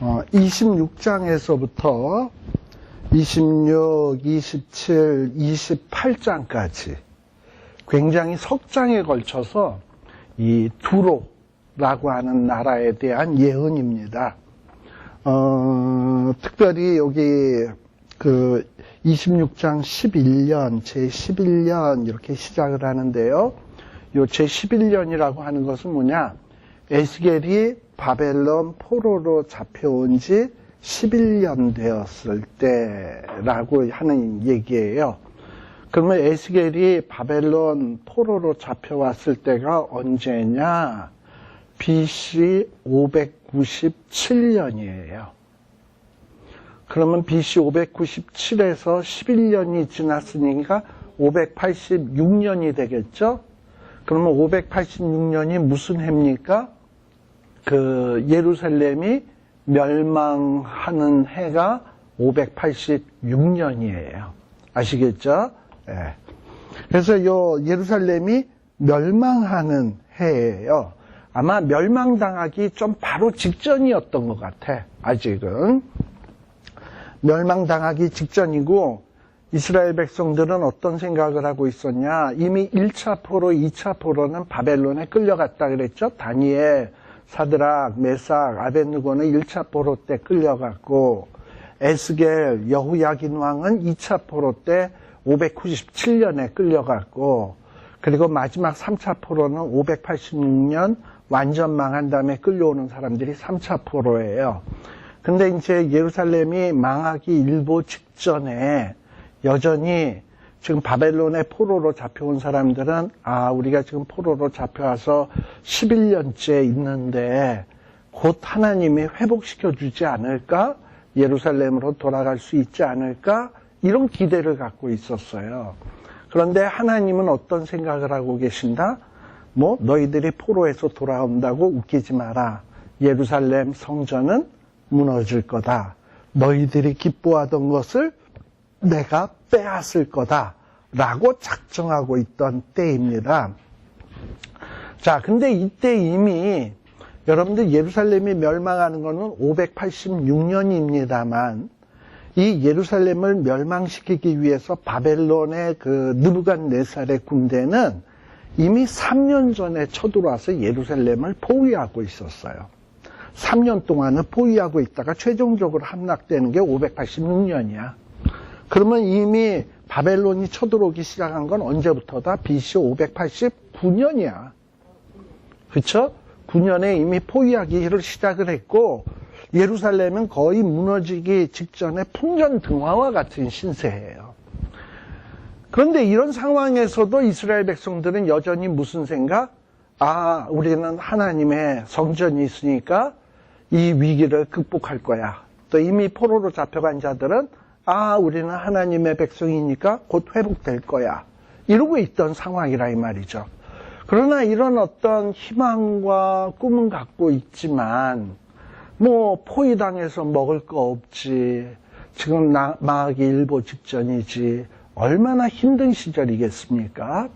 26장에서부터 26, 27, 28장까지 굉장히 석 장에 걸쳐서 이 두로라고 하는 나라에 대한 예언입니다. 특별히 여기 그 26장 11년, 제11년 이렇게 시작을 하는데요. 요 제11년이라고 하는 것은 뭐냐? 에스겔이 바벨론 포로로 잡혀온 지 11년 되었을 때라고 하는 얘기예요. 그러면 에스겔이 바벨론 포로로 잡혀왔을 때가 언제냐? BC 597년이에요. 그러면 BC 597에서 11년이 지났으니까 586년이 되겠죠? 그러면 586년이 무슨 해입니까? 그 예루살렘이 멸망하는 해가 586년이에요. 아시겠죠? 네. 그래서 요 예루살렘이 멸망하는 해예요. 아마 멸망당하기 좀 바로 직전이었던 것 같아. 아직은. 멸망당하기 직전이고 이스라엘 백성들은 어떤 생각을 하고 있었냐. 이미 1차 포로, 2차 포로는 바벨론에 끌려갔다 그랬죠. 다니엘, 사드락, 메삭, 아벳느고는 1차 포로 때 끌려갔고 에스겔, 여호야긴 왕은 2차 포로 때 597년에 끌려갔고 그리고 마지막 3차 포로는 586년 완전 망한 다음에 끌려오는 사람들이 3차 포로예요. 근데 이제 예루살렘이 망하기 일보 직전에 여전히 지금 바벨론의 포로로 잡혀온 사람들은 우리가 지금 포로로 잡혀와서 11년째 있는데 곧 하나님이 회복시켜 주지 않을까? 예루살렘으로 돌아갈 수 있지 않을까? 이런 기대를 갖고 있었어요. 그런데 하나님은 어떤 생각을 하고 계신다? 너희들이 포로에서 돌아온다고 웃기지 마라. 예루살렘 성전은 무너질 거다. 너희들이 기뻐하던 것을 내가 빼앗을 거다. 라고 작정하고 있던 때입니다. 자, 근데 이때 이미 여러분들 예루살렘이 멸망하는 것은 586년입니다만 이 예루살렘을 멸망시키기 위해서 바벨론의 그 느부갓네살의 군대는 이미 3년 전에 쳐들어와서 예루살렘을 포위하고 있었어요. 3년 동안은 포위하고 있다가 최종적으로 함락되는 게 586년이야. 그러면 이미 바벨론이 쳐들어오기 시작한 건 언제부터다? BC 589년이야. 그쵸? 9년에 이미 포위하기를 시작을 했고 예루살렘은 거의 무너지기 직전에 풍전등화와 같은 신세예요. 그런데 이런 상황에서도 이스라엘 백성들은 여전히 무슨 생각? 우리는 하나님의 성전이 있으니까 이 위기를 극복할 거야. 또 이미 포로로 잡혀간 자들은 우리는 하나님의 백성이니까 곧 회복될 거야. 이러고 있던 상황이라 이 말이죠. 그러나 이런 어떤 희망과 꿈은 갖고 있지만 포위당해서 먹을 거 없지. 지금 망하기 일보 직전이지. 얼마나 힘든 시절이겠습니까?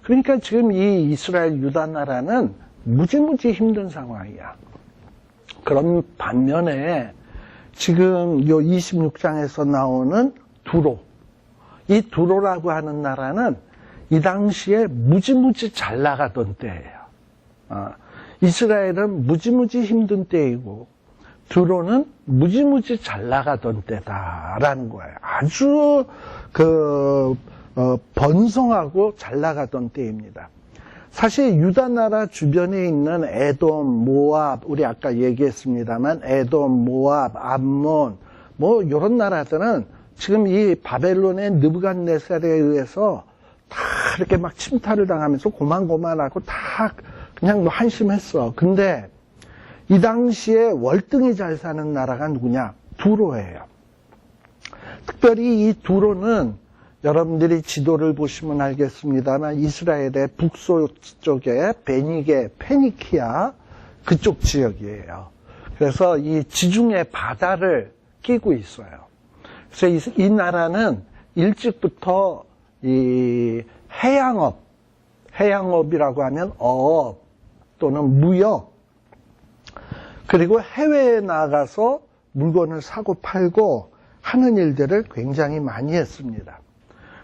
그러니까 지금 이 이스라엘 유다 나라는 무지무지 힘든 상황이야. 그런 반면에 지금 요 26장에서 나오는 두로. 이 두로라고 하는 나라는 이 당시에 무지무지 잘 나가던 때예요. 이스라엘은 무지무지 힘든 때이고 두로는 무지무지 잘 나가던 때다라는 거예요. 아주 번성하고 잘 나가던 때입니다. 사실 유다 나라 주변에 있는 에돔, 모압, 우리 아까 얘기했습니다만 에돔, 모압, 암몬 이런 나라들은 지금 이 바벨론의 느부갓네살에 의해서 다 이렇게 막 침탈을 당하면서 고만고만하고 다 그냥 한심했어. 근데 이 당시에 월등히 잘 사는 나라가 누구냐? 두로예요. 특별히 이 두로는 여러분들이 지도를 보시면 알겠습니다만 이스라엘의 북서쪽에 베니게, 페니키아 그쪽 지역이에요. 그래서 이 지중해 바다를 끼고 있어요. 그래서 이 나라는 일찍부터 이 해양업이라고 하면 어업 또는 무역 그리고 해외에 나가서 물건을 사고 팔고 하는 일들을 굉장히 많이 했습니다.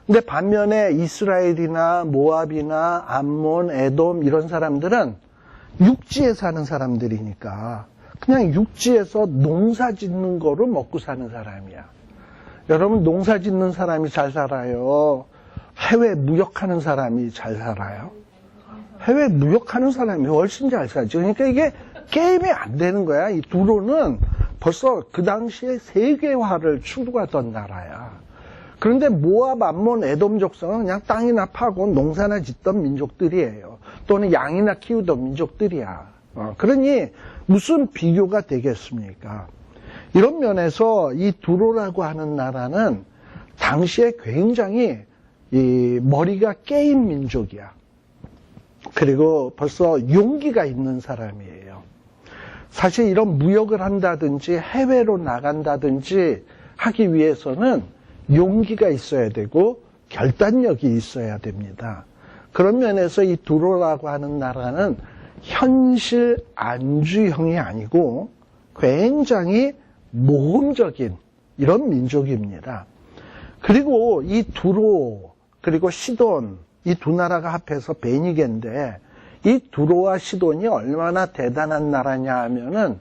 근데 반면에 이스라엘이나 모압이나 암몬, 에돔 이런 사람들은 육지에 사는 사람들이니까 그냥 육지에서 농사 짓는 거로 먹고 사는 사람이야. 여러분, 농사 짓는 사람이 잘 살아요? 해외 무역하는 사람이 잘 살아요? 해외 무역하는 사람이 훨씬 잘 살죠. 그러니까 이게 게임이 안 되는 거야. 이 두로는 벌써 그 당시에 세계화를 추구하던 나라야. 그런데 모압, 암몬, 에돔 족속은 그냥 땅이나 파고 농사나 짓던 민족들이에요. 또는 양이나 키우던 민족들이야. 그러니 무슨 비교가 되겠습니까? 이런 면에서 이 두로라고 하는 나라는 당시에 굉장히 이 머리가 깨인 민족이야. 그리고 벌써 용기가 있는 사람이에요. 사실 이런 무역을 한다든지 해외로 나간다든지 하기 위해서는 용기가 있어야 되고 결단력이 있어야 됩니다. 그런 면에서 이 두로라고 하는 나라는 현실 안주형이 아니고 굉장히 모험적인 이런 민족입니다. 그리고 이 두로 그리고 시돈 이 두 나라가 합해서 베니게인데 이 두로와 시돈이 얼마나 대단한 나라냐 하면은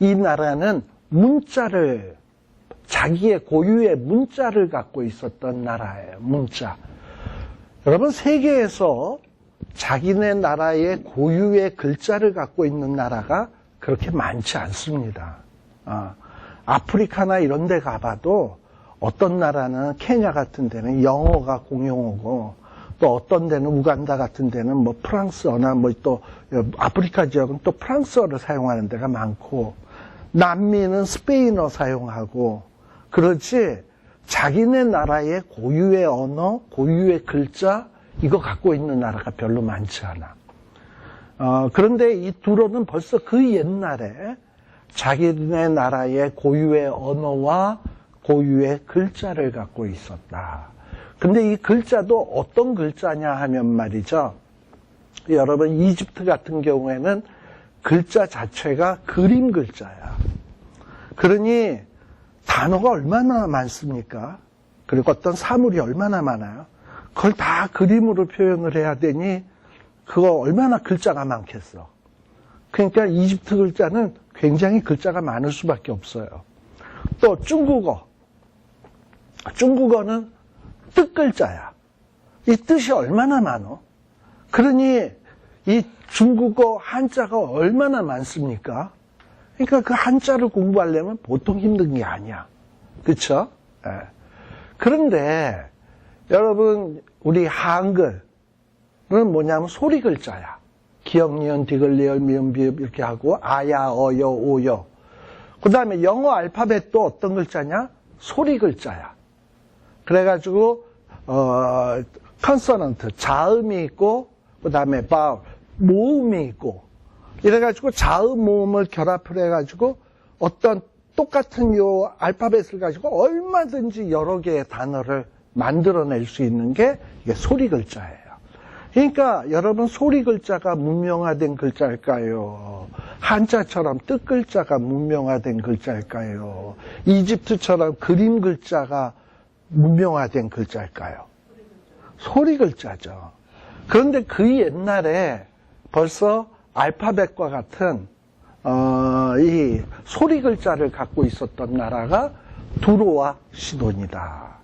이 나라는 문자를 자기의 고유의 문자를 갖고 있었던 나라예요. 문자. 여러분, 세계에서 자기네 나라의 고유의 글자를 갖고 있는 나라가 그렇게 많지 않습니다. 아프리카나 이런 데 가봐도 어떤 나라는 케냐 같은 데는 영어가 공용어고 또 어떤 데는 우간다 같은 데는 뭐 프랑스어나 뭐 또 아프리카 지역은 또 프랑스어를 사용하는 데가 많고 남미는 스페인어 사용하고 그렇지 자기네 나라의 고유의 언어, 고유의 글자 이거 갖고 있는 나라가 별로 많지 않아. 그런데 이 두로는 벌써 그 옛날에 자기네 나라의 고유의 언어와 고유의 글자를 갖고 있었다. 근데 이 글자도 어떤 글자냐 하면 말이죠. 여러분, 이집트 같은 경우에는 글자 자체가 그림 글자야. 그러니 단어가 얼마나 많습니까? 그리고 어떤 사물이 얼마나 많아요? 그걸 다 그림으로 표현을 해야 되니 그거 얼마나 글자가 많겠어. 그러니까 이집트 글자는 굉장히 글자가 많을 수밖에 없어요. 또 중국어는 뜻글자야. 이 뜻이 얼마나 많어? 그러니 이 중국어 한자가 얼마나 많습니까? 그러니까 그 한자를 공부하려면 보통 힘든 게 아니야. 그렇죠? 네. 그런데 여러분, 우리 한글은 뭐냐면 소리 글자야. 기역, 니은, 디귿, 리을, 미음, 비읍 이렇게 하고 아야, 어여, 오여. 그 다음에 영어 알파벳도 어떤 글자냐? 소리 글자야. 그래가지고 컨소넌트, 자음이 있고 그 다음에 바울, 모음이 있고 이래가지고 자음, 모음을 결합을 해가지고 어떤 똑같은 요 알파벳을 가지고 얼마든지 여러 개의 단어를 만들어낼 수 있는 게 이게 소리 글자예요. 그러니까 여러분, 소리 글자가 문명화된 글자일까요? 한자처럼 뜻 글자가 문명화된 글자일까요? 이집트처럼 그림 글자가 문명화된 글자일까요? 소리 글자죠. 그런데 그 옛날에 벌써 알파벳과 같은 이 소리 글자를 갖고 있었던 나라가 두로와 시돈이다.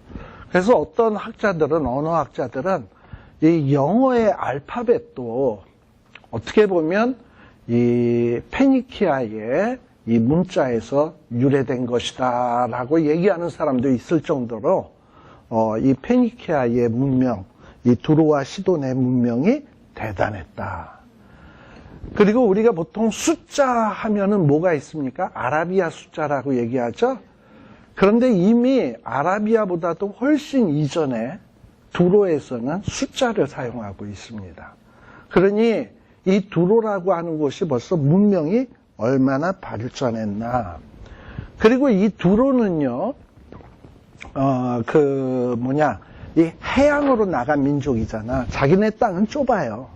그래서 어떤 학자들은, 언어학자들은 이 영어의 알파벳도 어떻게 보면 이 페니키아의 이 문자에서 유래된 것이다 라고 얘기하는 사람도 있을 정도로 이 페니키아의 문명, 이 두로와 시돈의 문명이 대단했다. 그리고 우리가 보통 숫자 하면은 뭐가 있습니까? 아라비아 숫자라고 얘기하죠. 그런데 이미 아라비아보다도 훨씬 이전에 두로에서는 숫자를 사용하고 있습니다. 그러니 이 두로라고 하는 곳이 벌써 문명이 얼마나 발전했나. 그리고 이 두로는요, 이 해양으로 나간 민족이잖아. 자기네 땅은 좁아요.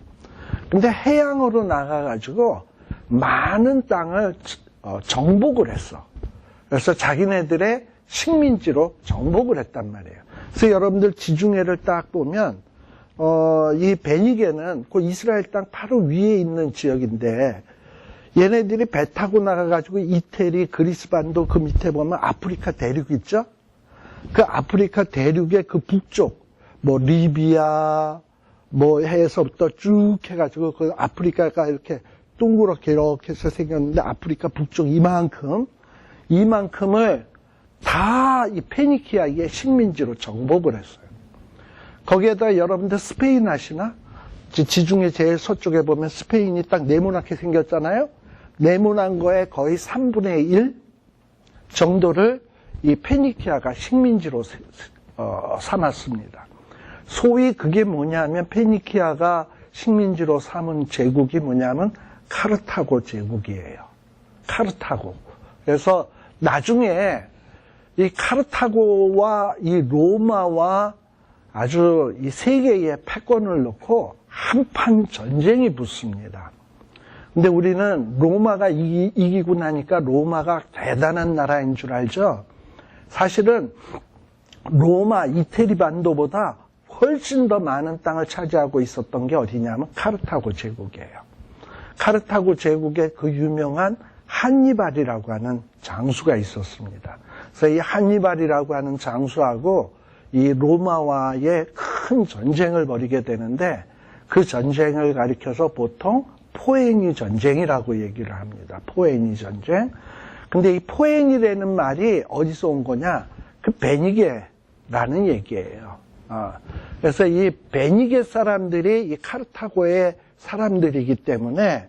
근데 해양으로 나가가지고 많은 땅을 정복을 했어. 그래서 자기네들의 식민지로 정복을 했단 말이에요. 그래서 여러분들 지중해를 딱 보면 이 베니게는 그 이스라엘 땅 바로 위에 있는 지역인데 얘네들이 배 타고 나가가지고 이태리, 그리스 반도 그 밑에 보면 아프리카 대륙 있죠? 그 아프리카 대륙의 그 북쪽, 뭐 리비아, 뭐 해서부터 쭉 해가지고 그 아프리카가 이렇게 둥그렇게 이렇게 해서 생겼는데 아프리카 북쪽 이만큼을 다 이 페니키아의 식민지로 정복을 했어요. 거기에다 여러분들 스페인 아시나? 지중해 제일 서쪽에 보면 스페인이 딱 네모나게 생겼잖아요. 네모난 거에 거의 3분의 1 정도를 이 페니키아가 식민지로 삼았습니다. 소위 그게 뭐냐면 페니키아가 식민지로 삼은 제국이 뭐냐면 카르타고 제국이에요. 카르타고. 그래서 나중에 이 카르타고와 이 로마와 아주 이 세 개의 패권을 놓고 한판 전쟁이 붙습니다. 근데 우리는 로마가 이기고 나니까 로마가 대단한 나라인 줄 알죠? 사실은 로마, 이태리 반도보다 훨씬 더 많은 땅을 차지하고 있었던 게 어디냐면 카르타고 제국이에요. 카르타고 제국에 그 유명한 한니발이라고 하는 장수가 있었습니다. 그래서 이 한니발이라고 하는 장수하고 이 로마와의 큰 전쟁을 벌이게 되는데 그 전쟁을 가리켜서 보통 포에니 전쟁이라고 얘기를 합니다. 포에니 전쟁. 근데 이 포에니라는 말이 어디서 온 거냐? 그 베니게라는 얘기예요. 그래서 이 베니게 사람들이 이 카르타고의 사람들이기 때문에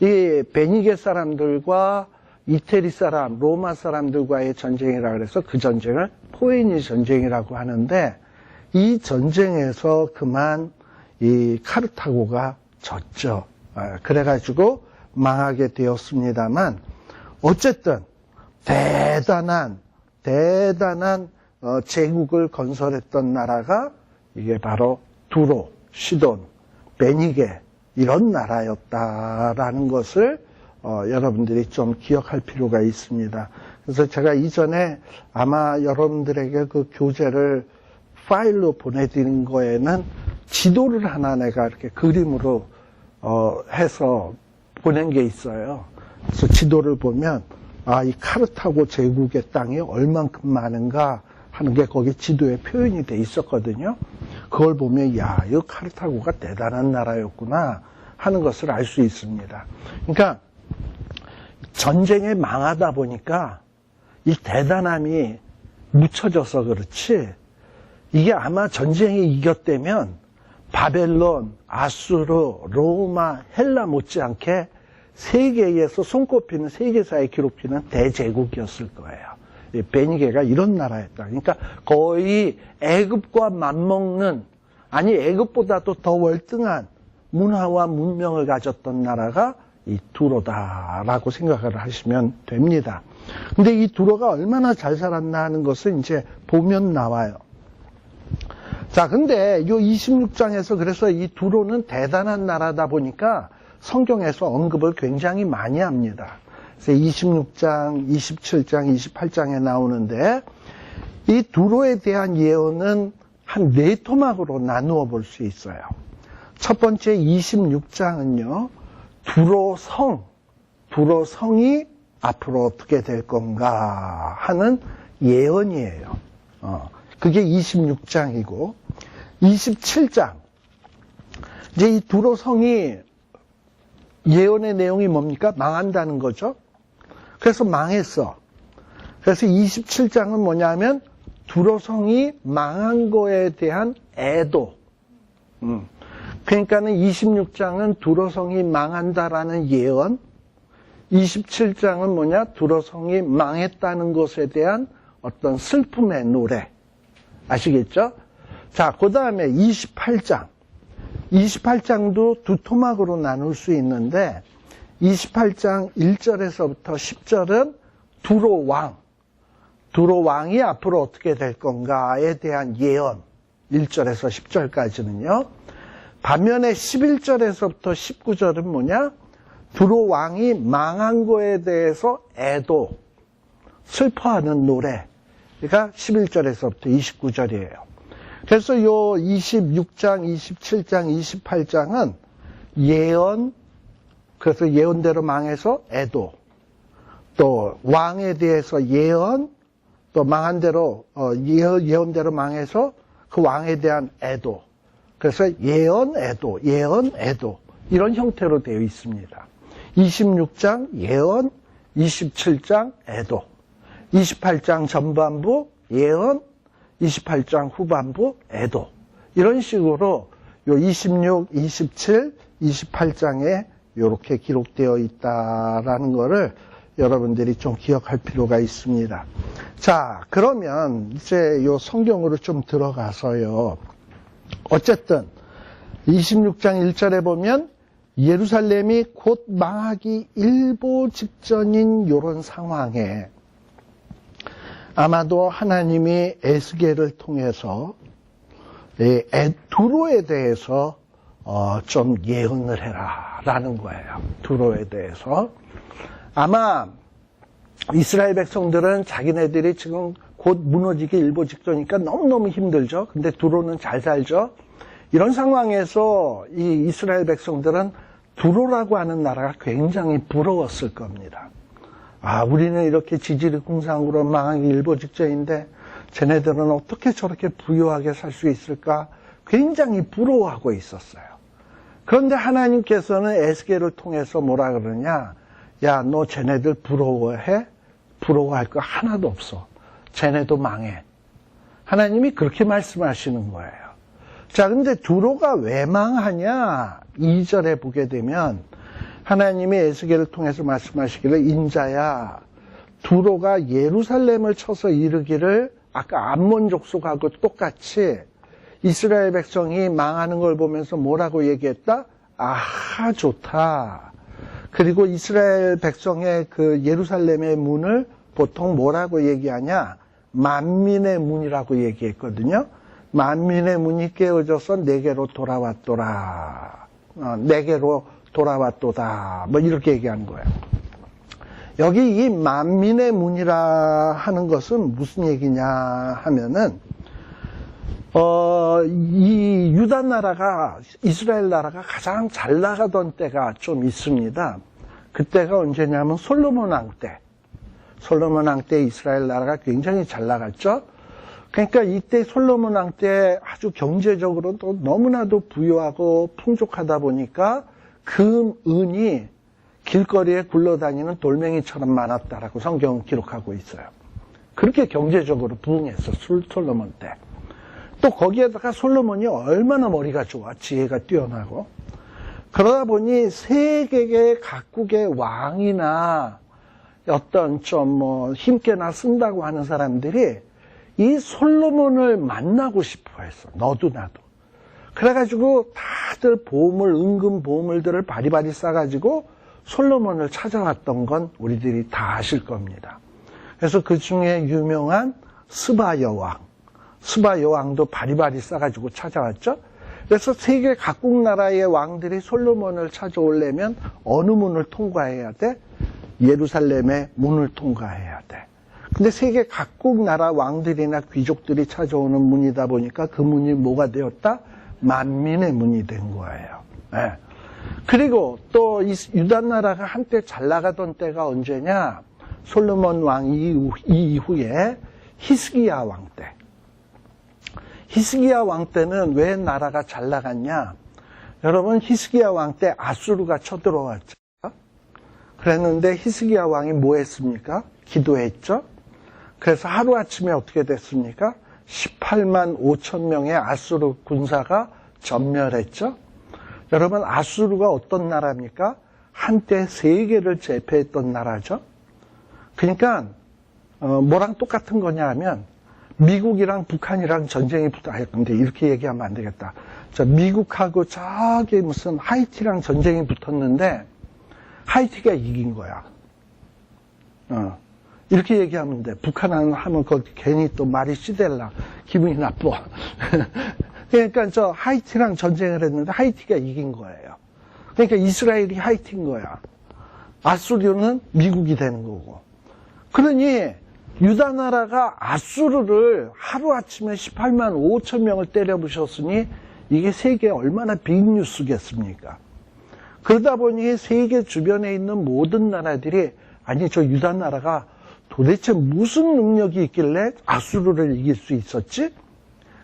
이 베니게 사람들과 이태리 사람, 로마 사람들과의 전쟁이라 그래서 그 전쟁을 포에니 전쟁이라고 하는데 이 전쟁에서 그만 이 카르타고가 졌죠. 그래가지고 망하게 되었습니다만 어쨌든 대단한 제국을 건설했던 나라가 이게 바로 두로, 시돈, 베니게 이런 나라였다라는 것을 여러분들이 좀 기억할 필요가 있습니다. 그래서 제가 이전에 아마 여러분들에게 그 교재를 파일로 보내드린 거에는 지도를 하나 내가 이렇게 그림으로 해서 보낸 게 있어요. 그래서 지도를 보면 이 카르타고 제국의 땅이 얼만큼 많은가 하는 게 거기 지도에 표현이 돼 있었거든요. 그걸 보면 이 카르타고가 대단한 나라였구나 하는 것을 알 수 있습니다. 그러니까 전쟁에 망하다 보니까 이 대단함이 묻혀져서 그렇지 이게 아마 전쟁에 이겼다면 바벨론, 아수르, 로마, 헬라 못지않게 세계에서 손꼽히는 세계사에 기록되는 대제국이었을 거예요. 베니게가 이런 나라였다. 그러니까 거의 애굽과 맞먹는 아니 애굽보다도 더 월등한 문화와 문명을 가졌던 나라가 이 두로다라고 생각을 하시면 됩니다. 근데 이 두로가 얼마나 잘 살았나 하는 것을 이제 보면 나와요. 자, 근데 이 26장에서 그래서 이 두로는 대단한 나라다 보니까 성경에서 언급을 굉장히 많이 합니다. 그래서 26장, 27장, 28장에 나오는데 이 두로에 대한 예언은 한 4토막으로 나누어 볼 수 있어요. 첫 번째 26장은요. 두로성이 앞으로 어떻게 될 건가 하는 예언이에요. 그게 26장이고 27장 이제 이 두로성이 예언의 내용이 뭡니까? 망한다는 거죠. 그래서 망했어. 그래서 27장은 뭐냐면 두로성이 망한 거에 대한 애도. 그러니까는 26장은 두로성이 망한다라는 예언, 27장은 뭐냐? 두로성이 망했다는 것에 대한 어떤 슬픔의 노래. 아시겠죠? 자, 그 다음에 28장. 28장도 두 토막으로 나눌 수 있는데 28장 1절에서부터 10절은 두로 왕이 앞으로 어떻게 될 건가에 대한 예언 1절에서 10절까지는요. 반면에 11절에서부터 19절은 뭐냐? 두로 왕이 망한 거에 대해서 애도, 슬퍼하는 노래가 11절에서부터 29절이에요. 그래서 요 26장, 27장, 28장은 예언, 그래서 예언대로 망해서 애도, 또 왕에 대해서 예언, 또 망한 대로 예언대로 망해서 그 왕에 대한 애도, 그래서 예언, 애도, 예언, 애도 이런 형태로 되어 있습니다. 26장 예언, 27장 애도, 28장 전반부 예언, 28장 후반부 애도 이런 식으로 요 26, 27, 28장에 이렇게 기록되어 있다라는 거를 여러분들이 좀 기억할 필요가 있습니다. 자, 그러면 이제 요 성경으로 좀 들어가서요. 어쨌든 26장 1절에 보면 예루살렘이 곧 망하기 일보 직전인 이런 상황에 아마도 하나님이 에스겔을 통해서 두로에 대해서 좀 예언을 해라 라는 거예요. 두로에 대해서. 아마 이스라엘 백성들은 자기네들이 지금 곧 무너지기 일보 직전이니까 너무너무 힘들죠. 근데 두로는 잘 살죠. 이런 상황에서 이 이스라엘 백성들은 두로라고 하는 나라가 굉장히 부러웠을 겁니다. 아, 우리는 이렇게 지지리궁상으로 망하기 일보 직전인데 쟤네들은 어떻게 저렇게 부유하게 살 수 있을까? 굉장히 부러워하고 있었어요. 그런데 하나님께서는 에스겔을 통해서 뭐라 그러냐? 야, 너 쟤네들 부러워해? 부러워할 거 하나도 없어. 쟤네도 망해. 하나님이 그렇게 말씀하시는 거예요. 자, 근데 두로가 왜 망하냐? 2절에 보게 되면 하나님이 에스겔을 통해서 말씀하시기를 인자야, 두로가 예루살렘을 쳐서 이르기를 아까 암몬 족속하고 똑같이 이스라엘 백성이 망하는 걸 보면서 뭐라고 얘기했다? 아하, 좋다. 그리고 이스라엘 백성의 그 예루살렘의 문을 보통 뭐라고 얘기하냐? 만민의 문이라고 얘기했거든요. 만민의 문이 깨어져서 내게로 돌아왔더라. 내게로 돌아왔도다. 뭐 이렇게 얘기하는 거예요. 여기 이 만민의 문이라 하는 것은 무슨 얘기냐 하면은 이 유다 나라가, 이스라엘 나라가 가장 잘 나가던 때가 좀 있습니다. 그때가 언제냐면 솔로몬 왕 때. 솔로몬 왕 때 이스라엘 나라가 굉장히 잘 나갔죠. 그러니까 이때 솔로몬 왕 때 아주 경제적으로도 너무나도 부유하고 풍족하다 보니까 금, 은이 길거리에 굴러다니는 돌멩이처럼 많았다라고 성경은 기록하고 있어요. 그렇게 경제적으로 부흥했어, 솔로몬 때. 또 거기에다가 솔로몬이 얼마나 머리가 좋아, 지혜가 뛰어나고. 그러다 보니 세계 각국의 왕이나 어떤 좀 뭐 힘께나 쓴다고 하는 사람들이 이 솔로몬을 만나고 싶어 했어. 너도 나도. 그래가지고 다들 보물, 은금 보물들을 바리바리 싸가지고 솔로몬을 찾아왔던 건 우리들이 다 아실 겁니다. 그래서 그 중에 유명한 스바 여왕. 스바 여왕도 바리바리 싸가지고 찾아왔죠. 그래서 세계 각국 나라의 왕들이 솔로몬을 찾아오려면 어느 문을 통과해야 돼? 예루살렘의 문을 통과해야 돼. 근데 세계 각국 나라 왕들이나 귀족들이 찾아오는 문이다 보니까 그 문이 뭐가 되었다? 만민의 문이 된 거예요. 네. 그리고 또 유다 나라가 한때 잘 나가던 때가 언제냐? 솔로몬 왕 이후에 히스기야 왕 때. 히스기야 왕 때는 왜 나라가 잘 나갔냐? 여러분, 히스기야 왕 때 아수르가 쳐들어왔죠. 그랬는데 히스기야 왕이 뭐 했습니까? 기도했죠. 그래서 하루아침에 어떻게 됐습니까? 18만 5천 명의 아수르 군사가 전멸했죠. 여러분, 아수르가 어떤 나라입니까? 한때 세계를 제패했던 나라죠. 그러니까 뭐랑 똑같은 거냐 하면 미국이랑 북한이랑 전쟁이 근데 이렇게 얘기하면 안 되겠다. 미국하고 저기 무슨 하이티랑 전쟁이 붙었는데 하이티가 이긴 거야. 이렇게 얘기하면 돼. 북한은 하면 괜히 또 말이 시들라. 기분이 나빠. 그러니까 하이티랑 전쟁을 했는데 하이티가 이긴 거예요. 그러니까 이스라엘이 하이티인 거야. 아수르는 미국이 되는 거고. 그러니 유다 나라가 아수르를 하루아침에 18만 5천 명을 때려부셨으니 이게 세계에 얼마나 빅뉴스겠습니까? 그러다 보니 세계 주변에 있는 모든 나라들이 아니 저 유다 나라가 도대체 무슨 능력이 있길래 아수르를 이길 수 있었지?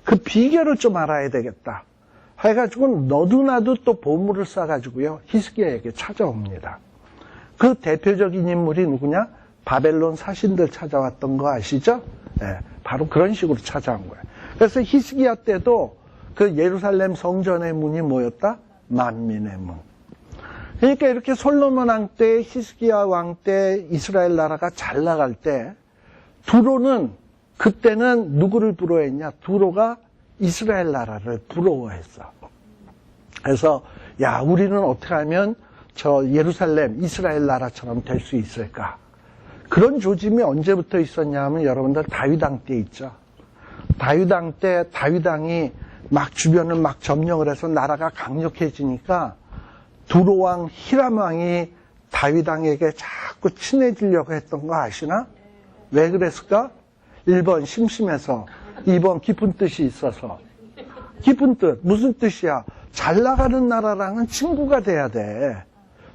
그 비결을 좀 알아야 되겠다 해가지고 너도나도 또 보물을 싸가지고요 히스기야에게 찾아옵니다. 그 대표적인 인물이 누구냐? 바벨론 사신들 찾아왔던 거 아시죠? 네, 바로 그런 식으로 찾아온 거예요. 그래서 히스기야 때도 그 예루살렘 성전의 문이 뭐였다? 만민의 문. 그러니까 이렇게 솔로몬 왕 때, 히스기야 왕 때 이스라엘 나라가 잘 나갈 때 두로는 그때는 누구를 부러워했냐? 두로가 이스라엘 나라를 부러워했어. 그래서 야 우리는 어떻게 하면 저 예루살렘 이스라엘 나라처럼 될 수 있을까? 그런 조짐이 언제부터 있었냐 하면 여러분들 다윗왕 때 있죠. 다윗왕 때 다윗왕이 막 주변을 막 점령을 해서 나라가 강력해지니까 두로왕 히람왕이 다윗왕에게 자꾸 친해지려고 했던 거 아시나? 왜 그랬을까? 1번 심심해서, 2번 깊은 뜻이 있어서. 깊은 뜻 무슨 뜻이야? 잘 나가는 나라랑은 친구가 돼야 돼.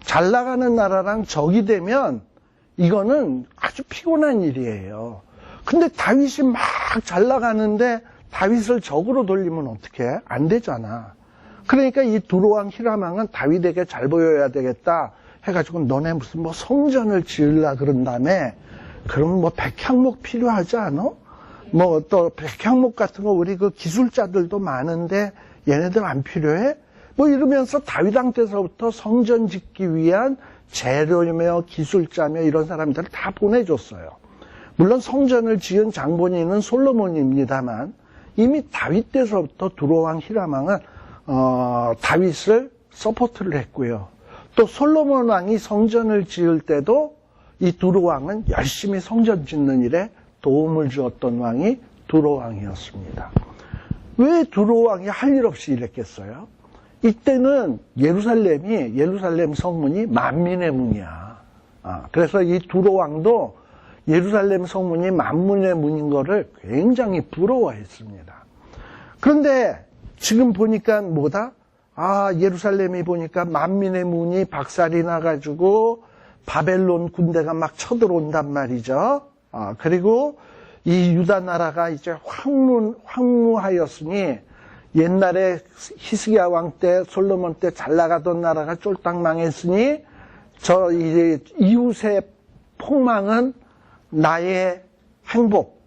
잘 나가는 나라랑 적이 되면 이거는 아주 피곤한 일이에요. 근데 다윗이 막 잘 나가는데 다윗을 적으로 돌리면 어떡해? 안 되잖아. 그러니까 이 두로왕 히람왕은 다윗에게 잘 보여야 되겠다 해가지고 너네 무슨 뭐 성전을 지으려 그런 다음에 그럼 뭐 백향목 필요하지 않아? 뭐 또 백향목 같은 거 우리 그 기술자들도 많은데 얘네들 안 필요해? 뭐 이러면서 다윗왕 때서부터 성전 짓기 위한 재료며 기술자며 이런 사람들을 다 보내줬어요. 물론 성전을 지은 장본인은 솔로몬입니다만 이미 다윗 때서부터 두로왕 히람왕은 다윗을 서포트를 했고요. 또 솔로몬 왕이 성전을 지을 때도 이 두로왕은 열심히 성전 짓는 일에 도움을 주었던 왕이 두로왕이었습니다. 왜 두로왕이 할 일 없이 일했겠어요? 이때는 예루살렘 성문이 만민의 문이야. 그래서 이 두로왕도 예루살렘 성문이 만민의 문인 거를 굉장히 부러워했습니다. 그런데 지금 보니까 뭐다? 예루살렘이 보니까 만민의 문이 박살이 나가지고 바벨론 군대가 막 쳐들어온단 말이죠. 그리고 이 유다 나라가 이제 황무하였으니 옛날에 히스기야 왕 때, 솔로몬 때 잘 나가던 나라가 쫄딱 망했으니 저 이제 이웃의 폭망은 나의 행복.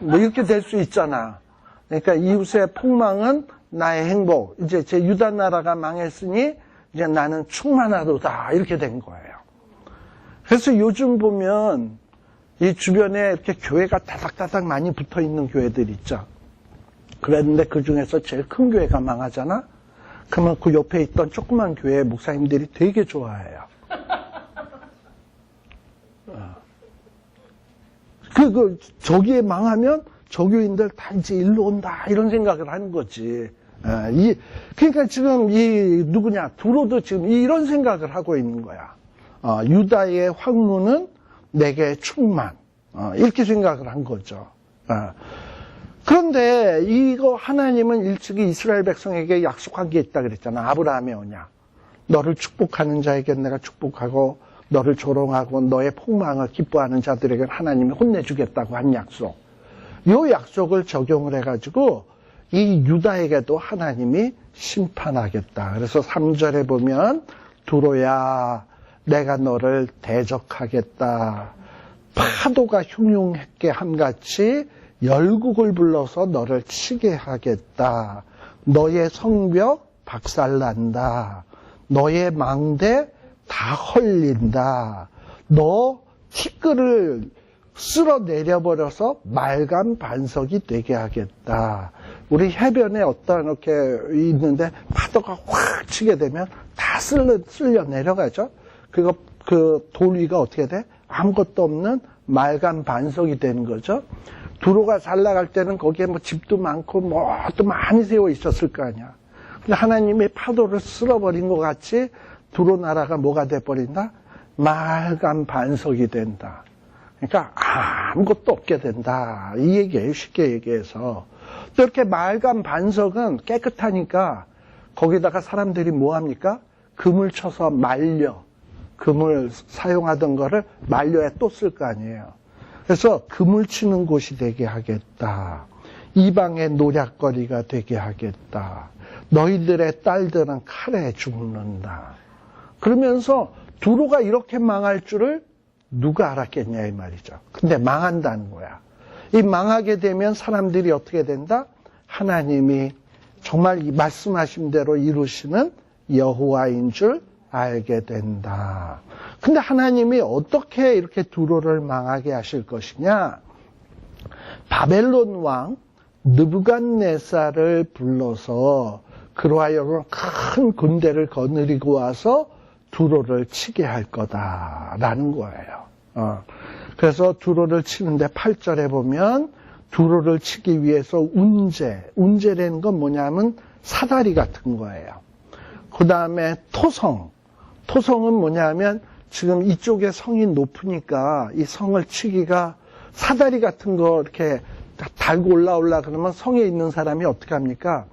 뭐 이렇게 될 수 있잖아. 그러니까 이웃의 폭망은 나의 행복. 이제 제 유다 나라가 망했으니 이제 나는 충만하도다. 이렇게 된 거예요. 그래서 요즘 보면 이 주변에 이렇게 교회가 다닥다닥 많이 붙어 있는 교회들 있죠. 그랬는데 그 중에서 제일 큰 교회가 망하잖아? 그러면 그 옆에 있던 조그만 교회 목사님들이 되게 좋아해요. 저기에 망하면 저 교인들 다 이제 일로 온다. 이런 생각을 하는 거지. 그러니까 지금 누구냐? 두로도 지금 이런 생각을 하고 있는 거야. 유다의 황무는 내게 충만. 이렇게 생각을 한 거죠. 그런데 이거 하나님은 일찍이 이스라엘 백성에게 약속한 게 있다 그랬잖아. 아브라함의 언약. 너를 축복하는 자에게 내가 축복하고 너를 조롱하고 너의 폭망을 기뻐하는 자들에게 하나님이 혼내주겠다고 한 약속. 이 약속을 적용을 해가지고 이 유다에게도 하나님이 심판하겠다. 그래서 3절에 보면 두로야 내가 너를 대적하겠다. 파도가 흉흉하게 함같이 열국을 불러서 너를 치게 하겠다. 너의 성벽 박살난다. 너의 망대 다 헐린다. 너 티끌을 쓸어 내려버려서 말간 반석이 되게 하겠다. 우리 해변에 어떤 이렇게 있는데 파도가 확 치게 되면 다 쓸려 내려가죠. 그리고 그 돌 위가 어떻게 돼? 아무것도 없는 말간 반석이 되는 거죠. 두로가 잘 나갈 때는 거기에 뭐 집도 많고 뭐 또 많이 세워 있었을 거 아니야. 근데 하나님이 파도를 쓸어버린 것 같이 두로 나라가 뭐가 돼버린다? 말간 반석이 된다. 그러니까 아무것도 없게 된다. 이 얘기예요. 쉽게 얘기해서. 또 이렇게 말간 반석은 깨끗하니까 거기다가 사람들이 뭐 합니까? 금을 쳐서 말려. 금을 사용하던 거를 말려야 또 쓸 거 아니에요. 그래서 금을 치는 곳이 되게 하겠다. 이방의 노략거리가 되게 하겠다. 너희들의 딸들은 칼에 죽는다. 그러면서 두로가 이렇게 망할 줄을 누가 알았겠냐 이 말이죠. 근데 망한다는 거야. 이 망하게 되면 사람들이 어떻게 된다? 하나님이 정말 이 말씀하신 대로 이루시는 여호와인 줄 알게 된다. 근데 하나님이 어떻게 이렇게 두로를 망하게 하실 것이냐? 바벨론 왕 느부갓네살을 불러서 그로 하여금 큰 군대를 거느리고 와서 두로를 치게 할 거다라는 거예요. 그래서 두로를 치는데 8절에 보면 두로를 치기 위해서 운제라는 건 뭐냐면 사다리 같은 거예요. 그 다음에 토성은 뭐냐면 지금 이쪽에 성이 높으니까 이 성을 치기가 사다리 같은 거 이렇게 달고 올라오려 그러면 성에 있는 사람이 어떻게 합니까?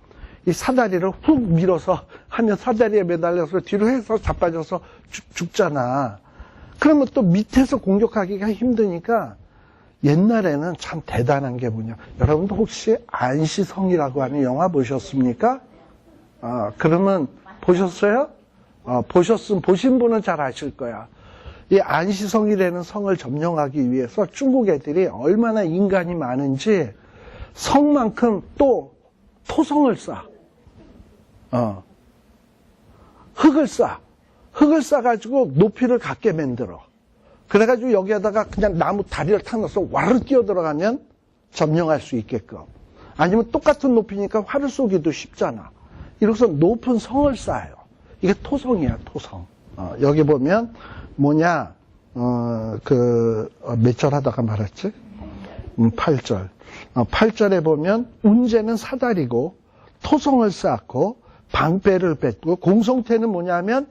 이 사다리를 훅 밀어서 하면 사다리에 매달려서 뒤로 해서 자빠져서 죽잖아. 그러면 또 밑에서 공격하기가 힘드니까 옛날에는 참 대단한 게 뭐냐. 여러분도 혹시 안시성이라고 하는 영화 보셨습니까? 그러면 보셨어요? 보신 분은 잘 아실 거야. 이 안시성이라는 성을 점령하기 위해서 중국 애들이 얼마나 인간이 많은지 성만큼 또 토성을 쌓아. 흙을 쌓아가지고 높이를 갖게 만들어. 그래가지고 여기에다가 그냥 나무 다리를 탁 넣어서 와르르 뛰어 들어가면 점령할 수 있게끔. 아니면 똑같은 높이니까 활을 쏘기도 쉽잖아. 이로써 높은 성을 쌓아요. 이게 토성이야, 토성. 여기 보면 뭐냐, 몇 절 하다가 말았지? 8절. 8절에 보면 운제는 사다리고 토성을 쌓고 방패를 뱉고 공성태는 뭐냐면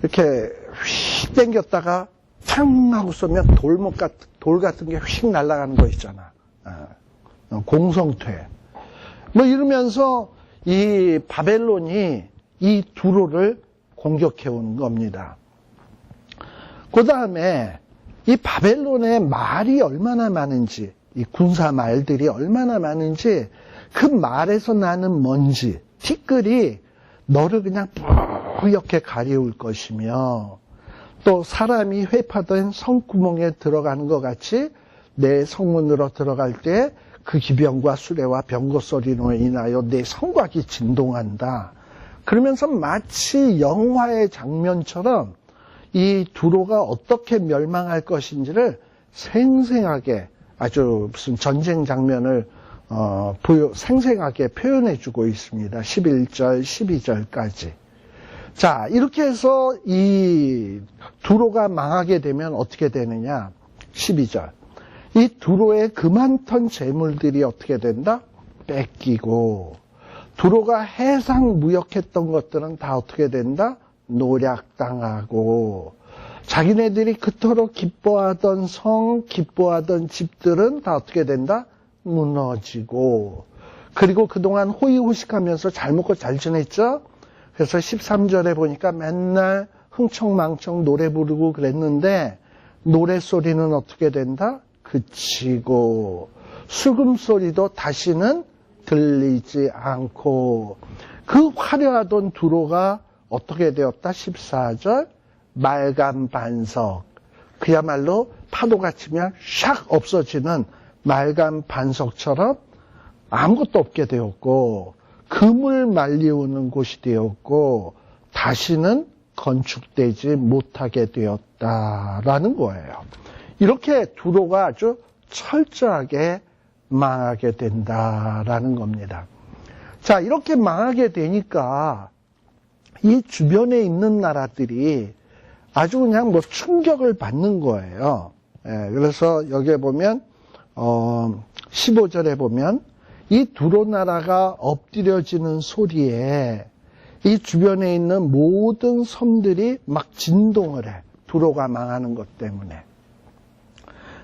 이렇게 휙 당겼다가 탕 하고 쏘면 돌 같은 게 휙 날아가는 거 있잖아. 공성퇴. 뭐 이러면서 이 바벨론이 이 두로를 공격해 온 겁니다. 그 다음에 이 바벨론의 말이 얼마나 많은지, 이 군사 말들이 얼마나 많은지 그 말에서 나는 먼지, 티끌이 너를 그냥 뿌옇게 가리울 것이며 또 사람이 회파된 성구멍에 들어가는 것 같이 내 성문으로 들어갈 때 그 기병과 수레와 병거 소리로 인하여 내 성곽이 진동한다. 그러면서 마치 영화의 장면처럼 이 두로가 어떻게 멸망할 것인지를 생생하게 아주 무슨 전쟁 장면을 생생하게 표현해주고 있습니다. 11절, 12절까지. 자, 이렇게 해서 이 두로가 망하게 되면 어떻게 되느냐? 12절. 이 두로의 그 많던 재물들이 어떻게 된다? 뺏기고, 두로가 해상 무역했던 것들은 다 어떻게 된다? 노략당하고, 자기네들이 그토록 기뻐하던 성, 기뻐하던 집들은 다 어떻게 된다? 무너지고, 그리고 그동안 호의호식하면서 잘 먹고 잘 지냈죠? 그래서 13절에 보니까 맨날 흥청망청 노래 부르고 그랬는데 노래소리는 어떻게 된다? 그치고 수금소리도 다시는 들리지 않고 그 화려하던 두로가 어떻게 되었다? 14절 말간 반석, 그야말로 파도가 치면 샥 없어지는 말간 반석처럼 아무것도 없게 되었고 금을 말리우는 곳이 되었고 다시는 건축되지 못하게 되었다라는 거예요. 이렇게 두로가 아주 철저하게 망하게 된다라는 겁니다. 자, 이렇게 망하게 되니까 이 주변에 있는 나라들이 아주 그냥 뭐 충격을 받는 거예요. 그래서 여기에 보면 15절에 보면 이 두로 나라가 엎드려지는 소리에 이 주변에 있는 모든 섬들이 막 진동을 해. 두로가 망하는 것 때문에.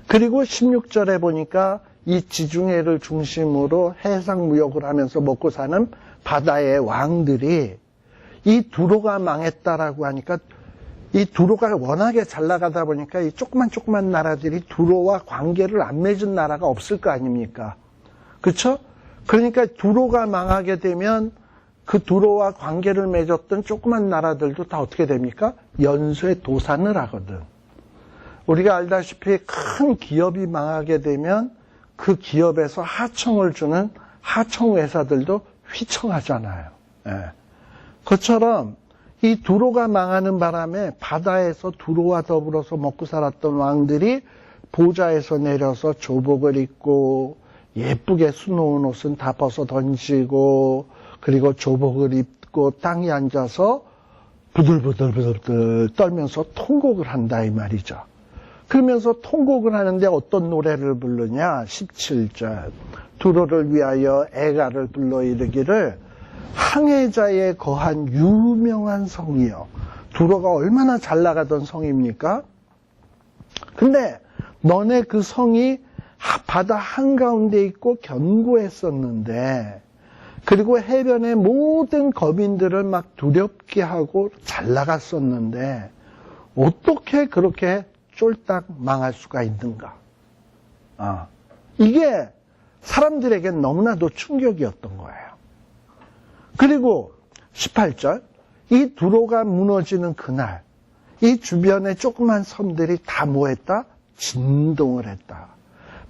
그리고 16절에 보니까 이 지중해를 중심으로 해상무역을 하면서 먹고 사는 바다의 왕들이 이 두로가 망했다라고 하니까 이 두로가 워낙에 잘 나가다 보니까 이 조그만 나라들이 두로와 관계를 안 맺은 나라가 없을 거 아닙니까? 그렇죠? 그러니까 두로가 망하게 되면 그 두로와 관계를 맺었던 조그만 나라들도 다 어떻게 됩니까? 연쇄 도산을 하거든. 우리가 알다시피 큰 기업이 망하게 되면 그 기업에서 하청을 주는 하청 회사들도 휘청하잖아요. 예. 그처럼 이 두로가 망하는 바람에 바다에서 두로와 더불어서 먹고 살았던 왕들이 보좌에서 내려서 조복을 입고 예쁘게 수놓은 옷은 다 벗어 던지고 그리고 조복을 입고 땅에 앉아서 부들부들 떨면서 통곡을 한다 이 말이죠. 그러면서 통곡을 하는데 어떤 노래를 부르냐? 17절 두로를 위하여 애가를 불러 이르기를 항해자에 거한 유명한 성이요. 두로가 얼마나 잘 나가던 성입니까? 근데 너네 그 성이 바다 한가운데 있고 견고했었는데 그리고 해변의 모든 거민들을 막 두렵게 하고 잘 나갔었는데 어떻게 그렇게 쫄딱 망할 수가 있는가? 이게 사람들에겐 너무나도 충격이었던 거예요. 그리고 18절 이 두로가 무너지는 그날 이 주변의 조그만 섬들이 다 뭐했다? 진동을 했다.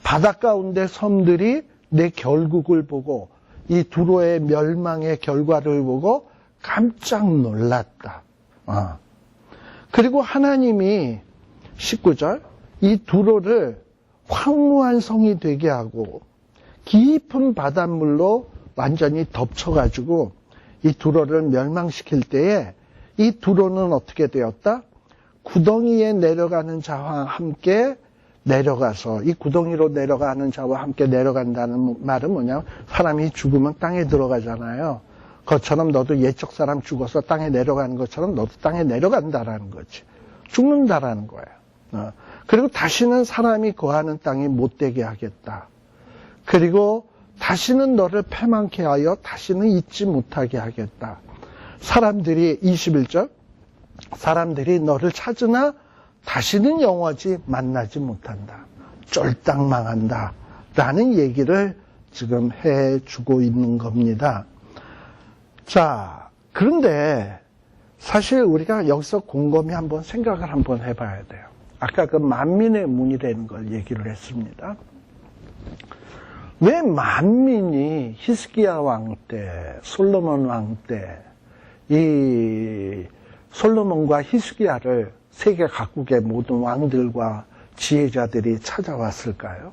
바다 가운데 섬들이 내 결국을 보고 이 두로의 멸망의 결과를 보고 깜짝 놀랐다. 그리고 하나님이 19절 이 두로를 황무한 성이 되게 하고 깊은 바닷물로 완전히 덮쳐가지고 이 두로를 멸망시킬 때에 이 두로는 어떻게 되었다? 구덩이에 내려가는 자와 함께 내려가서 이 구덩이로 내려가는 자와 함께 내려간다는 말은 뭐냐면 사람이 죽으면 땅에 들어가잖아요. 그것처럼 너도 옛적 사람 죽어서 땅에 내려가는 것처럼 너도 땅에 내려간다라는 거지. 죽는다라는 거예요. 그리고 다시는 사람이 거하는 땅이 못 되게 하겠다. 그리고 다시는 너를 패망케 하여 다시는 잊지 못하게 하겠다. 사람들이 21절 사람들이 너를 찾으나 다시는 영원히 만나지 못한다. 쫄딱 망한다. 라는 얘기를 지금 해주고 있는 겁니다. 자, 그런데 사실 우리가 여기서 곰곰이 한번 생각을 한번 해봐야 돼요. 아까 그 만민의 문이라는 걸 얘기를 했습니다. 왜 만민이 히스기야 왕 때, 솔로몬 왕 때, 이 솔로몬과 히스기야를 세계 각국의 모든 왕들과 지혜자들이 찾아왔을까요?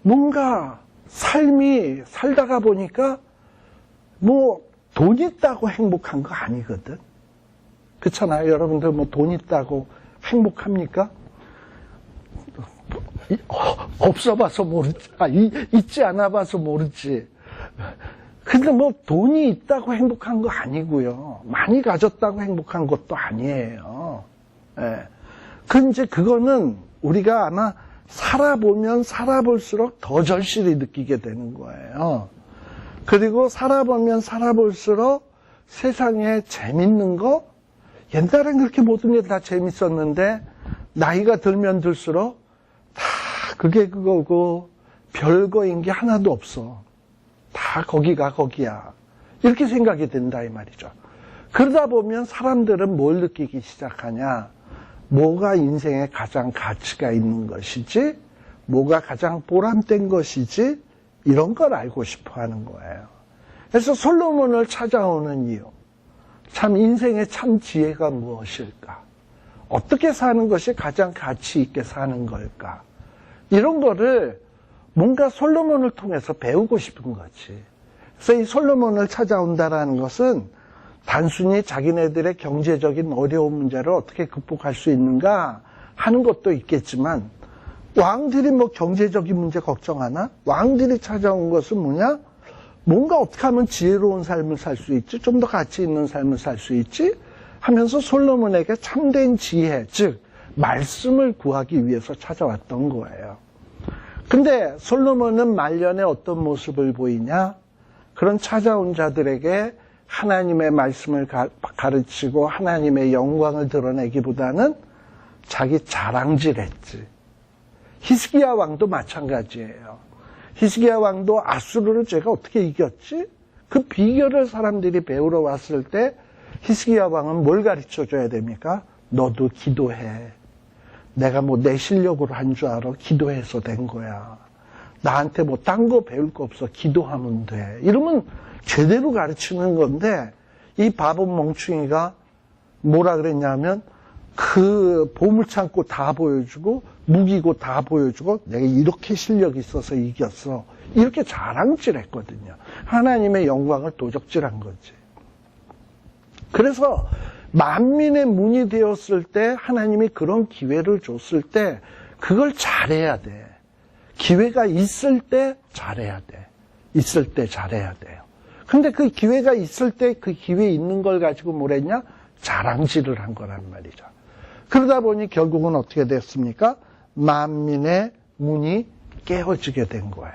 뭔가 삶이 살다가 보니까 뭐 돈 있다고 행복한 거 아니거든. 그렇잖아요. 여러분들 뭐 돈 있다고 행복합니까? 없어 봐서 모르지. 있지 않아 봐서 모르지. 근데 뭐 돈이 있다고 행복한 거 아니고요. 많이 가졌다고 행복한 것도 아니에요. 예. 근데 그거는 우리가 아마 살아보면 살아볼수록 더 절실히 느끼게 되는 거예요. 그리고 살아보면 살아볼수록 세상에 재밌는 거, 옛날엔 그렇게 모든 게 다 재밌었는데 나이가 들면 들수록 다 그게 그거고 별거인 게 하나도 없어. 다 거기가 거기야. 이렇게 생각이 된다 이 말이죠. 그러다 보면 사람들은 뭘 느끼기 시작하냐. 뭐가 인생에 가장 가치가 있는 것이지, 뭐가 가장 보람된 것이지, 이런 걸 알고 싶어 하는 거예요. 그래서 솔로몬을 찾아오는 이유. 참 인생의 참 지혜가 무엇일까? 어떻게 사는 것이 가장 가치 있게 사는 걸까? 이런 거를 뭔가 솔로몬을 통해서 배우고 싶은 거지. 그래서 이 솔로몬을 찾아온다라는 것은 단순히 자기네들의 경제적인 어려운 문제를 어떻게 극복할 수 있는가 하는 것도 있겠지만 왕들이 뭐 경제적인 문제 걱정하나? 왕들이 찾아온 것은 뭐냐? 뭔가 어떻게 하면 지혜로운 삶을 살 수 있지? 좀 더 가치 있는 삶을 살 수 있지? 하면서 솔로몬에게 참된 지혜, 즉 말씀을 구하기 위해서 찾아왔던 거예요. 근데 솔로몬은 말년에 어떤 모습을 보이냐? 그런 찾아온 자들에게 하나님의 말씀을 가르치고 하나님의 영광을 드러내기보다는 자기 자랑질했지. 히스기야 왕도 마찬가지예요. 히스기야 왕도 아수르를 제가 어떻게 이겼지? 그 비결을 사람들이 배우러 왔을 때 히스기야 왕은 뭘 가르쳐줘야 됩니까? 너도 기도해. 내가 뭐 내 실력으로 한 줄 알아? 기도해서 된 거야. 나한테 뭐 딴 거 배울 거 없어. 기도하면 돼. 이러면 제대로 가르치는 건데 이 바보 멍충이가 뭐라 그랬냐면 그 보물창고 다 보여주고 무기고 다 보여주고 내가 이렇게 실력이 있어서 이겼어. 이렇게 자랑질했거든요. 하나님의 영광을 도적질한 거지. 그래서 만민의 문이 되었을 때 하나님이 그런 기회를 줬을 때 그걸 잘해야 돼. 기회가 있을 때 잘해야 돼. 있을 때 잘해야 돼요. 근데 그 기회가 있을 때 그 기회 있는 걸 가지고 뭘 했냐? 자랑질을 한 거란 말이죠. 그러다 보니 결국은 어떻게 됐습니까? 만민의 문이 깨어지게 된 거예요.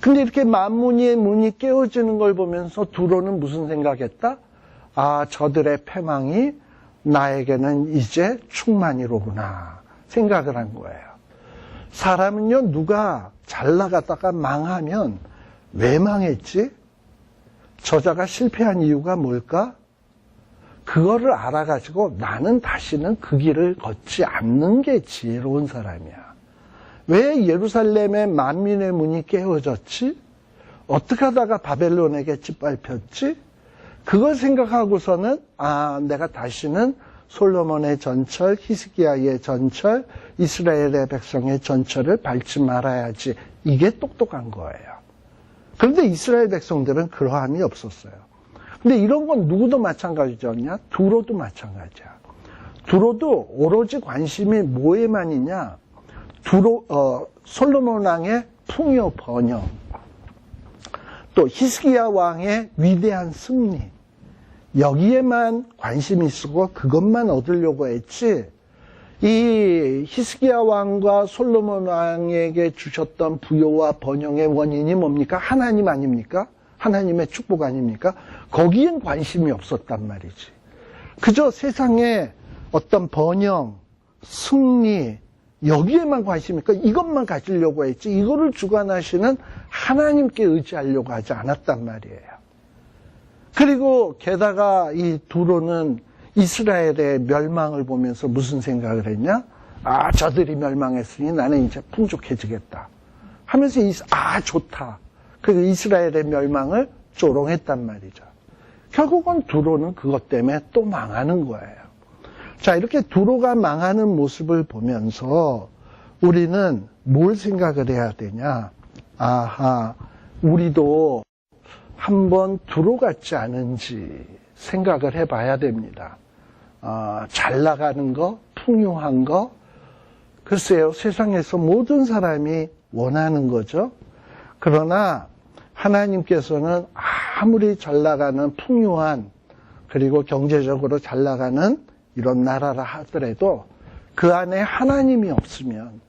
근데 이렇게 만민의 문이 깨어지는 걸 보면서 두로는 무슨 생각했다? 아, 저들의 패망이 나에게는 이제 충만이로구나 생각을 한 거예요. 사람은요, 누가 잘 나가다가 망하면 왜 망했지? 저자가 실패한 이유가 뭘까? 그거를 알아가지고 나는 다시는 그 길을 걷지 않는 게 지혜로운 사람이야. 왜 예루살렘의 만민의 문이 깨어졌지? 어떻게 하다가 바벨론에게 짓밟혔지? 그걸 생각하고서는 내가 다시는 솔로몬의 전철, 히스기야의 전철, 이스라엘의 백성의 전철을 밟지 말아야지. 이게 똑똑한 거예요. 그런데 이스라엘 백성들은 그러함이 없었어요. 근데 이런 건 누구도 마찬가지잖냐? 두로도 마찬가지야. 두로도 오로지 관심이 뭐에만 있냐? 솔로몬 왕의 풍요 번영, 또 히스기야 왕의 위대한 승리, 여기에만 관심이 있고 그것만 얻으려고 했지, 이 히스기야 왕과 솔로몬 왕에게 주셨던 부요와 번영의 원인이 뭡니까? 하나님 아닙니까? 하나님의 축복 아닙니까? 거기엔 관심이 없었단 말이지. 그저 세상에 어떤 번영, 승리, 여기에만 관심이 있고 이것만 가지려고 했지, 이거를 주관하시는 하나님께 의지하려고 하지 않았단 말이에요. 그리고 게다가 이 두로는 이스라엘의 멸망을 보면서 무슨 생각을 했냐? 저들이 멸망했으니 나는 이제 풍족해지겠다 하면서 좋다. 그리고 이스라엘의 멸망을 조롱했단 말이죠. 결국은 두로는 그것 때문에 또 망하는 거예요. 자, 이렇게 두로가 망하는 모습을 보면서 우리는 뭘 생각을 해야 되냐? 우리도 한번 두로 같지 않은지 생각을 해봐야 됩니다. 잘 나가는 거, 풍요한 거, 글쎄요, 세상에서 모든 사람이 원하는 거죠. 그러나 하나님께서는 아무리 잘 나가는 풍요한, 그리고 경제적으로 잘 나가는 이런 나라라 하더라도 그 안에 하나님이 없으면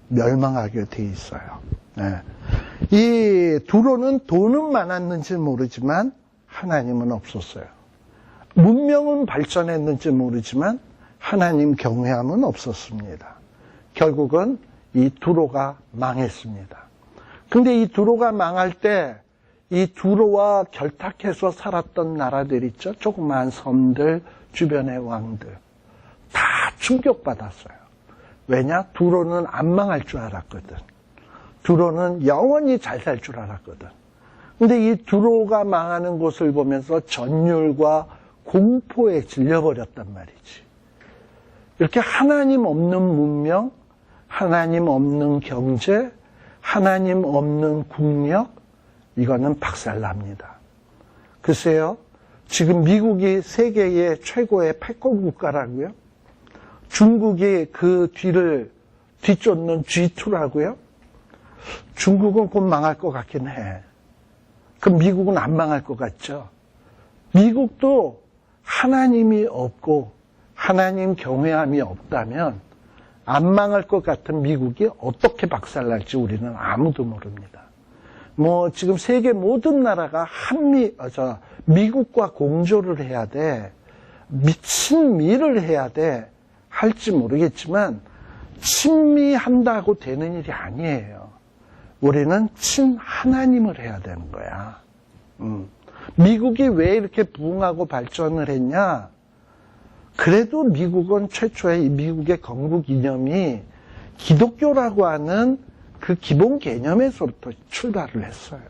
멸망하게 돼 있어요. 네. 이 두로는 돈은 많았는지 모르지만 하나님은 없었어요. 문명은 발전했는지 모르지만 하나님 경외함은 없었습니다. 결국은 이 두로가 망했습니다. 근데 이 두로가 망할 때 이 두로와 결탁해서 살았던 나라들 있죠? 조그만 섬들, 주변의 왕들 다 충격받았어요. 왜냐? 두로는 안 망할 줄 알았거든. 두로는 영원히 잘 살 줄 알았거든. 근데 이 두로가 망하는 곳을 보면서 전율과 공포에 질려버렸단 말이지. 이렇게 하나님 없는 문명, 하나님 없는 경제, 하나님 없는 국력, 이거는 박살납니다. 글쎄요, 지금 미국이 세계의 최고의 패권 국가라고요? 중국이 그 뒤를 뒤쫓는 G2라고요? 중국은 곧 망할 것 같긴 해. 그럼 미국은 안 망할 것 같죠? 미국도 하나님이 없고 하나님 경외함이 없다면 안 망할 것 같은 미국이 어떻게 박살날지 우리는 아무도 모릅니다. 뭐 지금 세계 모든 나라가 미국과 공조를 해야 돼. 친미를 해야 돼. 할지 모르겠지만 친미한다고 되는 일이 아니에요. 우리는 친하나님을 해야 되는 거야. 미국이 왜 이렇게 부흥하고 발전을 했냐? 그래도 미국은 최초에 이 미국의 건국 이념이 기독교라고 하는 그 기본 개념에서부터 출발을 했어요.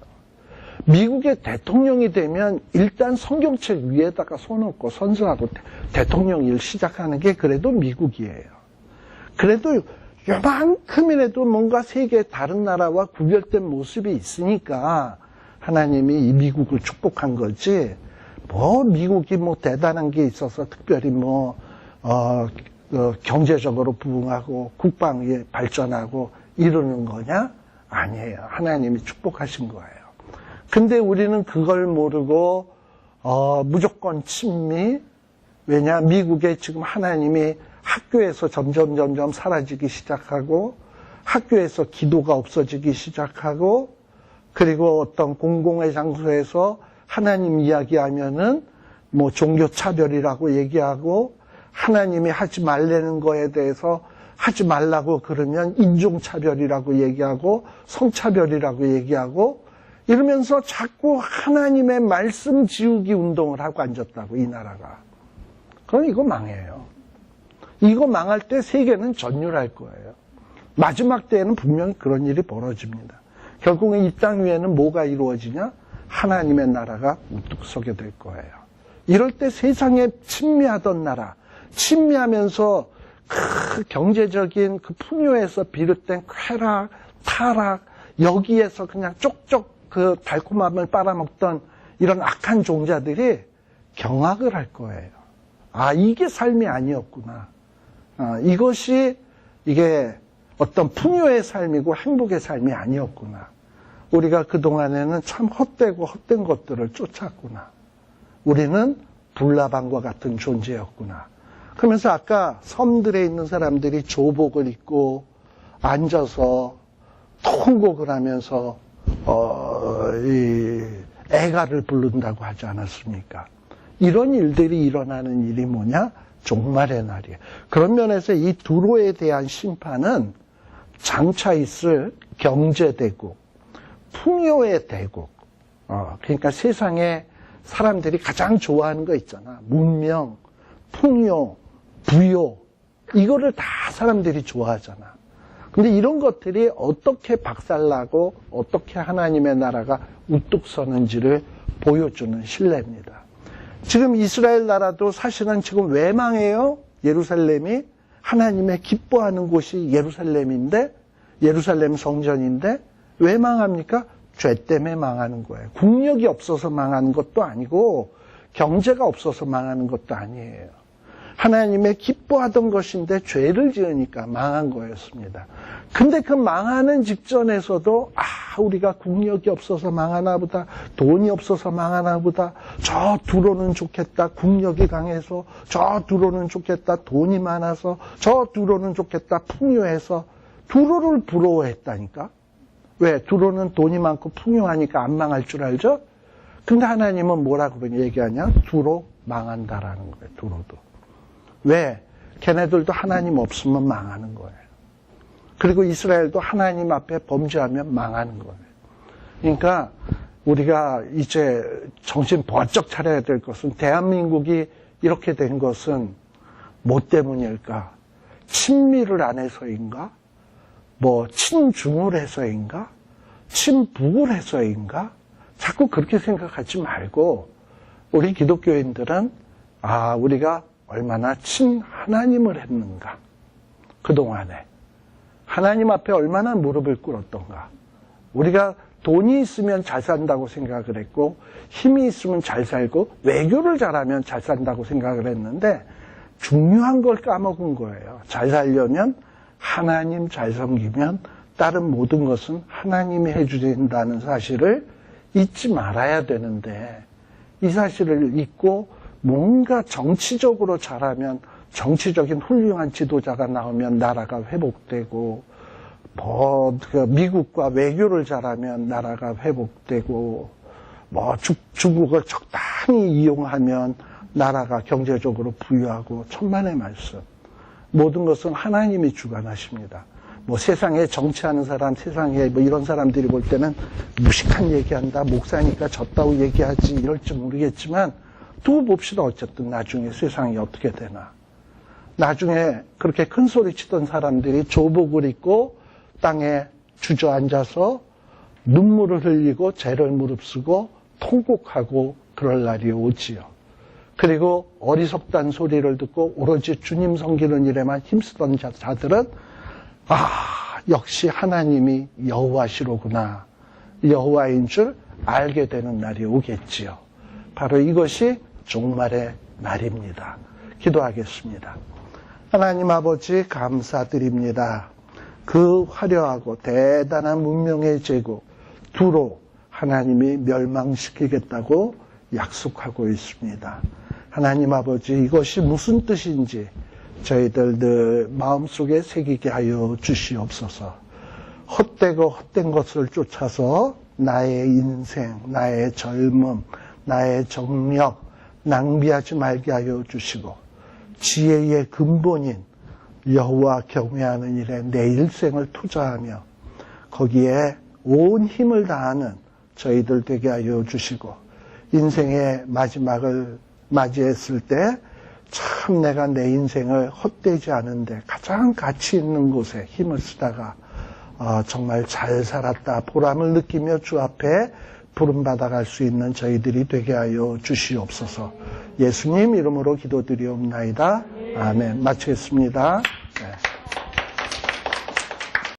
미국의 대통령이 되면 일단 성경책 위에다가 손 얹고 선서하고 대통령 일 시작하는 게 그래도 미국이에요. 그래도 요만큼이라도 뭔가 세계 다른 나라와 구별된 모습이 있으니까 하나님이 이 미국을 축복한 거지, 미국이 대단한 게 있어서 특별히 경제적으로 부흥하고 국방이 발전하고 이러는 거냐? 아니에요. 하나님이 축복하신 거예요. 근데 우리는 그걸 모르고, 무조건 친미? 왜냐? 미국에 지금 하나님이 학교에서 점점 사라지기 시작하고, 학교에서 기도가 없어지기 시작하고, 그리고 어떤 공공의 장소에서 하나님 이야기하면은 종교 차별이라고 얘기하고, 하나님이 하지 말라는 거에 대해서 하지 말라고 그러면 인종차별이라고 얘기하고 성차별이라고 얘기하고 이러면서 자꾸 하나님의 말씀 지우기 운동을 하고 앉았다고, 이 나라가. 그럼 이거 망해요. 이거 망할 때 세계는 전율할 거예요. 마지막 때에는 분명히 그런 일이 벌어집니다. 결국은 이 땅 위에는 뭐가 이루어지냐? 하나님의 나라가 우뚝 서게 될 거예요. 이럴 때 세상에 친미하던 나라, 친미하면서 그 경제적인 그 풍요에서 비롯된 쾌락, 타락, 여기에서 그냥 쪽쪽 그 달콤함을 빨아먹던 이런 악한 종자들이 경악을 할 거예요. 아, 이게 삶이 아니었구나. 이게 어떤 풍요의 삶이고 행복의 삶이 아니었구나. 우리가 그동안에는 참 헛된 것들을 쫓았구나. 우리는 불나방과 같은 존재였구나. 그러면서 아까 섬들에 있는 사람들이 조복을 입고 앉아서 통곡을 하면서 이 애가를 부른다고 하지 않았습니까? 이런 일들이 일어나는 일이 뭐냐? 종말의 날이에요. 그런 면에서 이 두로에 대한 심판은 장차 있을 경제대국, 풍요의 대국, 그러니까 세상에 사람들이 가장 좋아하는 거 있잖아. 문명, 풍요, 부요, 이거를 다 사람들이 좋아하잖아. 근데 이런 것들이 어떻게 박살나고 어떻게 하나님의 나라가 우뚝 서는지를 보여주는 신뢰입니다. 지금 이스라엘 나라도 사실은 지금 왜 망해요? 예루살렘이 하나님의 기뻐하는 곳이 예루살렘인데, 예루살렘 성전인데 왜 망합니까? 죄 때문에 망하는 거예요. 국력이 없어서 망하는 것도 아니고 경제가 없어서 망하는 것도 아니에요. 하나님의 기뻐하던 것인데 죄를 지으니까 망한 거였습니다. 근데 그 망하는 직전에서도 우리가 국력이 없어서 망하나 보다, 돈이 없어서 망하나 보다, 저 두로는 좋겠다, 국력이 강해서, 저 두로는 좋겠다, 돈이 많아서, 저 두로는 좋겠다, 풍요해서. 두로를 부러워했다니까. 왜? 두로는 돈이 많고 풍요하니까 안 망할 줄 알죠? 근데 하나님은 뭐라고 얘기하냐? 두로 망한다라는 거예요. 두로도. 왜? 걔네들도 하나님 없으면 망하는 거예요. 그리고 이스라엘도 하나님 앞에 범죄하면 망하는 거예요. 그러니까 우리가 이제 정신 번쩍 차려야 될 것은, 대한민국이 이렇게 된 것은 뭐 때문일까? 친미를 안 해서인가? 친중을 해서인가? 친북을 해서인가? 자꾸 그렇게 생각하지 말고, 우리 기독교인들은 우리가 얼마나 친하나님을 했는가, 그동안에 하나님 앞에 얼마나 무릎을 꿇었던가. 우리가 돈이 있으면 잘 산다고 생각을 했고, 힘이 있으면 잘 살고, 외교를 잘하면 잘 산다고 생각을 했는데 중요한 걸 까먹은 거예요. 잘 살려면 하나님 잘 섬기면 다른 모든 것은 하나님이 해주신다는 사실을 잊지 말아야 되는데, 이 사실을 잊고 뭔가 정치적으로 잘하면, 정치적인 훌륭한 지도자가 나오면 나라가 회복되고, 미국과 외교를 잘하면 나라가 회복되고, 중국을 적당히 이용하면 나라가 경제적으로 부유하고, 천만의 말씀. 모든 것은 하나님이 주관하십니다. 세상에 정치하는 사람, 세상에 이런 사람들이 볼 때는 무식한 얘기한다, 목사니까 졌다고 얘기하지, 이럴지 모르겠지만, 두고 봅시다. 어쨌든 나중에 세상이 어떻게 되나. 나중에 그렇게 큰 소리 치던 사람들이 조복을 입고 땅에 주저앉아서 눈물을 흘리고 죄를 무릅쓰고 통곡하고 그럴 날이 오지요. 그리고 어리석다는 소리를 듣고 오로지 주님 섬기는 일에만 힘쓰던 자들은 역시 하나님이 여호와시로구나, 여호와인 줄 알게 되는 날이 오겠지요. 바로 이것이 종말의 날입니다. 기도하겠습니다. 하나님 아버지, 감사드립니다. 그 화려하고 대단한 문명의 제국 두로 하나님이 멸망시키겠다고 약속하고 있습니다. 하나님 아버지, 이것이 무슨 뜻인지 저희들 늘 마음속에 새기게 하여 주시옵소서. 헛되고 헛된 것을 쫓아서 나의 인생, 나의 젊음, 나의 정력 낭비하지 말게 하여 주시고, 지혜의 근본인 여호와 경외하는 일에 내 일생을 투자하며 거기에 온 힘을 다하는 저희들 되게 하여 주시고, 인생의 마지막을 맞이했을 때 참 내가 내 인생을 헛되지 않은데 가장 가치 있는 곳에 힘을 쓰다가 정말 잘 살았다 보람을 느끼며 주 앞에 부름받아갈 수 있는 저희들이 되게 하여 주시옵소서. 예수님 이름으로 기도드리옵나이다. 아멘. 마치겠습니다.